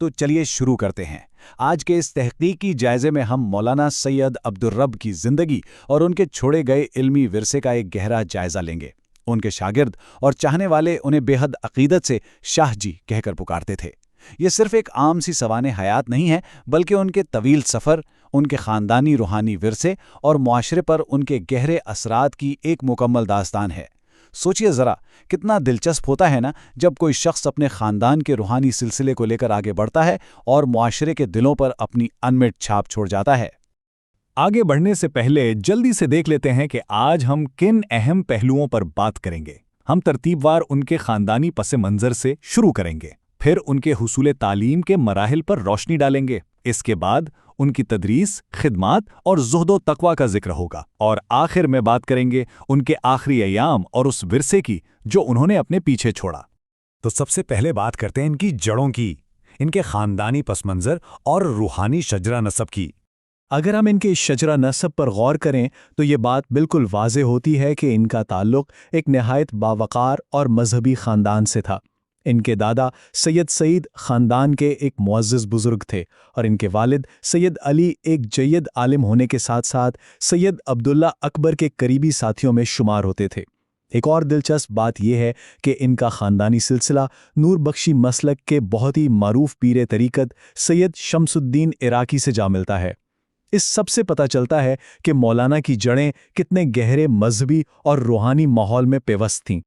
تو چلیے شروع کرتے ہیں۔ آج کے اس تحقیقی جائزے میں ہم مولانا سید عبدالرب کی زندگی اور ان کے چھوڑے گئے علمی ورثے کا ایک گہرا جائزہ لیں گے۔ ان کے شاگرد اور چاہنے والے انہیں بے حد عقیدت سے شاہ جی کہہ کر پکارتے تھے۔ یہ صرف ایک عام سی سوانح حیات نہیں ہے، بلکہ ان کے طویل سفر، ان کے خاندانی روحانی ورثے اور معاشرے پر ان کے گہرے اثرات کی ایک مکمل داستان ہے۔ سوچئے ذرا، کتنا دلچسپ ہوتا ہے نا جب کوئی شخص اپنے خاندان کے روحانی سلسلے کو لے کر آگے بڑھتا ہے اور معاشرے کے دلوں پر اپنی انمٹ چھاپ چھوڑ جاتا ہے۔ آگے بڑھنے سے پہلے جلدی سے دیکھ لیتے ہیں کہ آج ہم کن اہم پہلوؤں پر بات کریں گے۔ ہم ترتیب وار ان کے خاندانی پس منظر سے شروع کریں گے، پھر ان کے حصول تعلیم کے مراحل پر روشنی ڈالیں گے، اس کے بعد ان کی تدریس، خدمات اور زہد و تقوی کا ذکر ہوگا، اور آخر میں بات کریں گے ان کے آخری ایام اور اس ورثے کی جو انہوں نے اپنے پیچھے چھوڑا۔ تو سب سے پہلے بات کرتے ہیں ان کی جڑوں کی، ان کے خاندانی پس منظر اور روحانی شجرہ نسب کی۔ اگر ہم ان کے شجرہ نسب پر غور کریں تو یہ بات بالکل واضح ہوتی ہے کہ ان کا تعلق ایک نہایت باوقار اور مذہبی خاندان سے تھا۔ ان کے دادا سید سعید خاندان کے ایک معزز بزرگ تھے، اور ان کے والد سید علی ایک جید عالم ہونے کے ساتھ ساتھ سید عبداللہ اکبر کے قریبی ساتھیوں میں شمار ہوتے تھے۔ ایک اور دلچسپ بات یہ ہے کہ ان کا خاندانی سلسلہ نور بخشی مسلک کے بہت ہی معروف پیر طریقت سید شمس الدین عراقی سے جا ملتا ہے۔ اس سب سے پتہ چلتا ہے کہ مولانا کی جڑیں کتنے گہرے مذہبی اور روحانی ماحول میں پیوست تھیں۔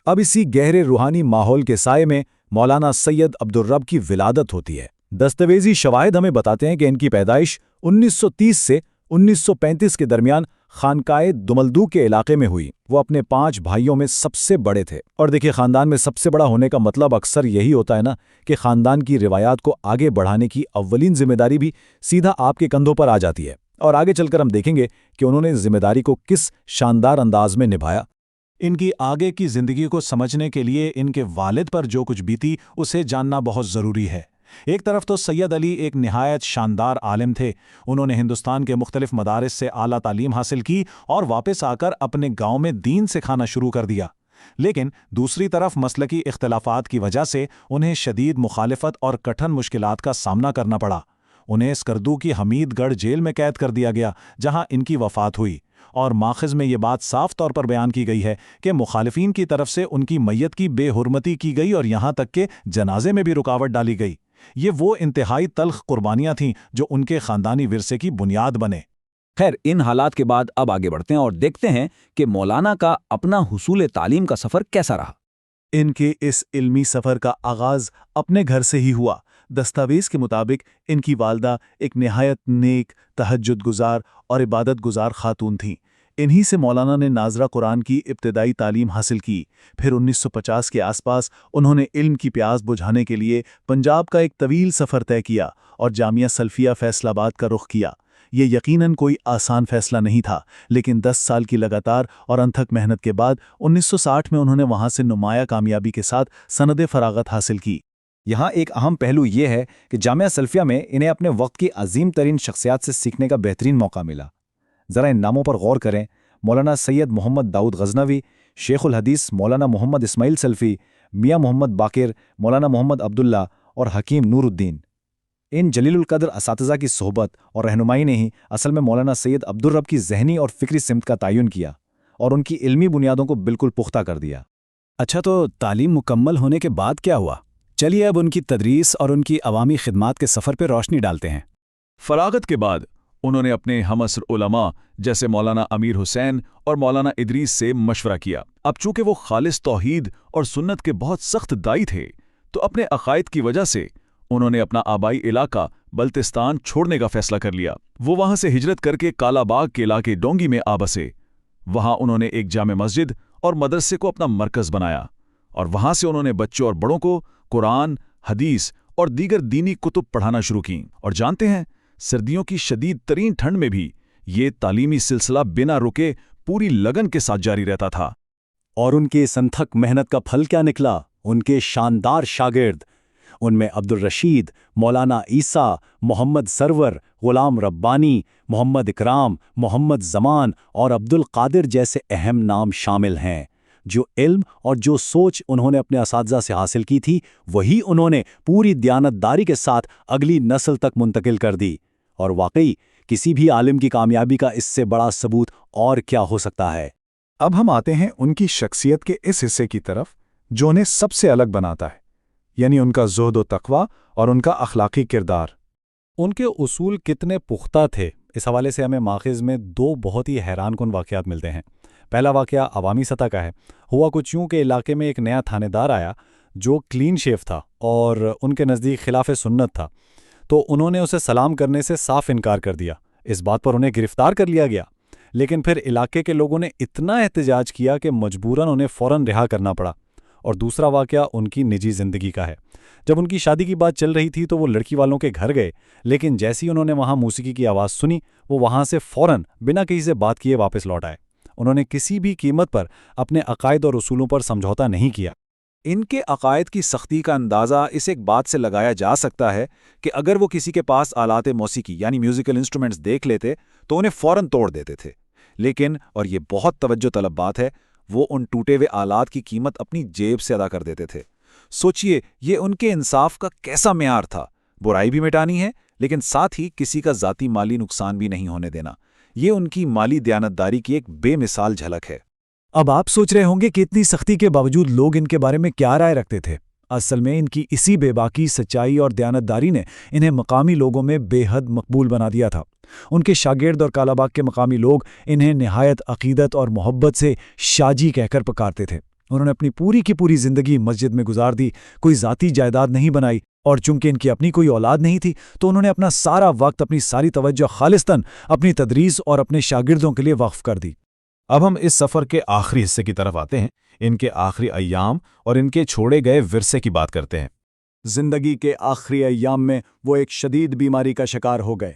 اب اسی گہرے روحانی ماحول کے سائے میں مولانا سید عبدالرب کی ولادت ہوتی ہے۔ دستاویزی شواہد ہمیں بتاتے ہیں کہ ان کی پیدائش 1930 سے 1935 کے درمیان خانقاہ دملدو کے علاقے میں ہوئی۔ وہ اپنے 5 بھائیوں میں سب سے بڑے تھے، اور دیکھیں، خاندان میں سب سے بڑا ہونے کا مطلب اکثر یہی ہوتا ہے نا کہ خاندان کی روایات کو آگے بڑھانے کی اولین ذمہ داری بھی سیدھا آپ کے کندھوں پر آ جاتی ہے۔ اور آگے چل کر ہم دیکھیں گے کہ انہوں نے ذمہ داری کو کس شاندار انداز میں نبھایا۔ ان کی آگے کی زندگی کو سمجھنے کے لیے ان کے والد پر جو کچھ بیتی اسے جاننا بہت ضروری ہے۔ ایک طرف تو سید علی ایک نہایت شاندار عالم تھے۔ انہوں نے ہندوستان کے مختلف مدارس سے اعلیٰ تعلیم حاصل کی اور واپس آ کر اپنے گاؤں میں دین سکھانا شروع کر دیا۔ لیکن دوسری طرف مسلکی اختلافات کی وجہ سے انہیں شدید مخالفت اور کٹھن مشکلات کا سامنا کرنا پڑا۔ انہیں اسکردو کی حمید گڑھ جیل میں قید کر دیا گیا، جہاں ان کی وفات ہوئی، اور ماخذ میں یہ بات صاف طور پر بیان کی گئی ہے کہ مخالفین کی طرف سے ان کی میت کی بے حرمتی کی گئی اور یہاں تک کہ جنازے میں بھی رکاوٹ ڈالی گئی۔ یہ وہ انتہائی تلخ قربانیاں تھیں جو ان کے خاندانی ورثے کی بنیاد بنے۔ خیر، ان حالات کے بعد اب آگے بڑھتے ہیں اور دیکھتے ہیں کہ مولانا کا اپنا حصول تعلیم کا سفر کیسا رہا۔ ان کے اس علمی سفر کا آغاز اپنے گھر سے ہی ہوا۔ دستاویز کے مطابق ان کی والدہ ایک نہایت نیک، تہجد گزار اور عبادت گزار خاتون تھیں۔ انہی سے مولانا نے ناظرہ قرآن کی ابتدائی تعلیم حاصل کی۔ پھر 1950 کے آس پاس انہوں نے علم کی پیاس بجھانے کے لیے پنجاب کا ایک طویل سفر طے کیا اور جامعہ سلفیہ فیصل آباد کا رخ کیا۔ یہ یقیناً کوئی آسان فیصلہ نہیں تھا، لیکن 10 سال کی لگاتار اور انتھک محنت کے بعد 1960 میں انہوں نے وہاں سے نمایاں کامیابی کے ساتھ سند فراغت حاصل کی۔ یہاں ایک اہم پہلو یہ ہے کہ جامعہ سلفیہ میں انہیں اپنے وقت کی عظیم ترین شخصیات سے سیکھنے کا بہترین موقع ملا۔ ذرا ان ناموں پر غور کریں: مولانا سید محمد داؤد غزنوی، شیخ الحدیث مولانا محمد اسماعیل سلفی، میاں محمد باقر، مولانا محمد عبداللہ اور حکیم نور الدین۔ ان جلیل القدر اساتذہ کی صحبت اور رہنمائی نے ہی اصل میں مولانا سید عبدالرب کی ذہنی اور فکری سمت کا تعین کیا اور ان کی علمی بنیادوں کو بالکل پختہ کر دیا۔ اچھا، تو تعلیم مکمل ہونے کے بعد کیا ہوا؟ چلیے اب ان کی تدریس اور ان کی عوامی خدمات کے سفر پہ روشنی ڈالتے ہیں۔ فراغت کے بعد انہوں نے اپنے ہم عصر علماء جیسے مولانا امیر حسین اور مولانا ادریس سے مشورہ کیا۔ اب چونکہ وہ خالص توحید اور سنت کے بہت سخت دائی تھے، تو اپنے عقائد کی وجہ سے انہوں نے اپنا آبائی علاقہ بلتستان چھوڑنے کا فیصلہ کر لیا۔ وہ وہاں سے ہجرت کر کے کالا باغ کے علاقے ڈونگی میں آ بسے۔ وہاں انہوں نے ایک جامع مسجد اور مدرسے کو اپنا مرکز بنایا، اور وہاں سے انہوں نے بچوں اور بڑوں کو قرآن، حدیث اور دیگر دینی کتب پڑھانا شروع کیں۔ اور جانتے ہیں، سردیوں کی شدید ترین ٹھنڈ میں بھی یہ تعلیمی سلسلہ بنا رکے پوری لگن کے ساتھ جاری رہتا تھا۔ اور ان کے سنتھک محنت کا پھل کیا نکلا؟ ان کے شاندار شاگرد، ان میں عبدالرشید، مولانا عیسیٰ، محمد سرور، غلام ربانی، محمد اکرام، محمد زمان اور عبدالقادر جیسے اہم نام شامل ہیں۔ جو علم اور جو سوچ انہوں نے اپنے اساتذہ سے حاصل کی تھی وہی انہوں نے پوری دیانتداری کے ساتھ اگلی نسل تک منتقل کر دی۔ اور واقعی کسی بھی عالم کی کامیابی کا اس سے بڑا ثبوت اور کیا ہو سکتا ہے؟ اب ہم آتے ہیں ان کی شخصیت کے اس حصے کی طرف جو انہیں سب سے الگ بناتا ہے، یعنی ان کا زہد و تقوی اور ان کا اخلاقی کردار۔ ان کے اصول کتنے پختہ تھے، اس حوالے سے ہمیں ماخذ میں دو بہت ہی حیران کن واقعات ملتے ہیں۔ پہلا واقعہ عوامی سطح کا ہے۔ ہوا کچھ یوں کہ علاقے میں ایک نیا تھانے دار آیا جو کلین شیف تھا اور ان کے نزدیک خلاف سنت تھا، تو انہوں نے اسے سلام کرنے سے صاف انکار کر دیا۔ اس بات پر انہیں گرفتار کر لیا گیا، لیکن پھر علاقے کے لوگوں نے اتنا احتجاج کیا کہ مجبوراً انہیں فوراً رہا کرنا پڑا۔ اور دوسرا واقعہ ان کی نجی زندگی کا ہے۔ جب ان کی شادی کی بات چل رہی تھی تو وہ لڑکی والوں کے گھر گئے، لیکن جیسی انہوں نے وہاں موسیقی کی آواز سنی وہ وہاں سے فوراً بنا کسی سے بات کیے واپس لوٹ آئے۔ انہوں نے کسی بھی قیمت پر اپنے عقائد اور اصولوں پر سمجھوتا نہیں کیا۔ ان کے عقائد کی سختی کا اندازہ اس ایک بات سے لگایا جا سکتا ہے کہ اگر وہ کسی کے پاس آلات موسیقی یعنی میوزیکل انسٹرومنٹس دیکھ لیتے تو انہیں فوراً توڑ دیتے تھے، لیکن اور یہ بہت توجہ طلب بات ہے، وہ ان ٹوٹے ہوئے آلات کی قیمت اپنی جیب سے ادا کر دیتے تھے۔ سوچئے یہ ان کے انصاف کا کیسا معیار تھا، برائی بھی مٹانی ہے لیکن ساتھ ہی کسی کا ذاتی مالی نقصان بھی نہیں ہونے دینا۔ یہ ان کی مالی دیانتداری کی ایک بے مثال جھلک ہے۔ اب آپ سوچ رہے ہوں گے کہ اتنی سختی کے باوجود لوگ ان کے بارے میں کیا رائے رکھتے تھے۔ اصل میں ان کی اسی بے باکی، سچائی اور دیانتداری نے انہیں مقامی لوگوں میں بے حد مقبول بنا دیا تھا۔ ان کے شاگرد اور کالا باغ کے مقامی لوگ انہیں نہایت عقیدت اور محبت سے شاہ جی کہہ کر پکارتے تھے۔ انہوں نے اپنی پوری کی پوری زندگی مسجد میں گزار دی، کوئی ذاتی جائیداد نہیں بنائی، اور چونکہ ان کی اپنی کوئی اولاد نہیں تھی تو انہوں نے اپنا سارا وقت، اپنی ساری توجہ خالصتاً اپنی تدریس اور اپنے شاگردوں کے لیے وقف کر دی۔ اب ہم اس سفر کے آخری حصے کی طرف آتے ہیں، ان کے آخری ایام اور ان کے چھوڑے گئے ورثے کی بات کرتے ہیں۔ زندگی کے آخری ایام میں وہ ایک شدید بیماری کا شکار ہو گئے۔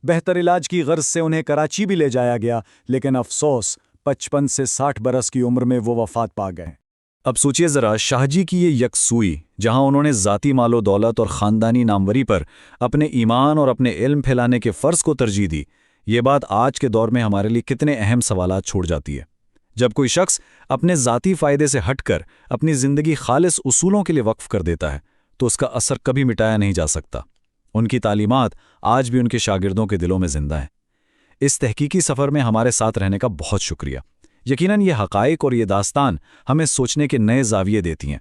بہتر علاج کی غرض سے انہیں کراچی بھی لے جایا گیا، لیکن افسوس 55 سے 60 برس کی عمر میں وہ وفات پا گئے۔ اب سوچئے ذرا، شاہ جی کی یہ یکسوئی، جہاں انہوں نے ذاتی مال و دولت اور خاندانی ناموری پر اپنے ایمان اور اپنے علم پھیلانے کے فرض کو ترجیح دی، یہ بات آج کے دور میں ہمارے لیے کتنے اہم سوالات چھوڑ جاتی ہے۔ جب کوئی شخص اپنے ذاتی فائدے سے ہٹ کر اپنی زندگی خالص اصولوں کے لیے وقف کر دیتا ہے تو اس کا اثر کبھی مٹایا نہیں جا سکتا۔ ان کی تعلیمات آج بھی ان کے شاگردوں کے دلوں میں زندہ ہیں۔ اس تحقیقی سفر میں ہمارے ساتھ رہنے کا بہت شکریہ۔ یقیناً یہ حقائق اور یہ داستان ہمیں سوچنے کے نئے زاویے دیتی ہیں۔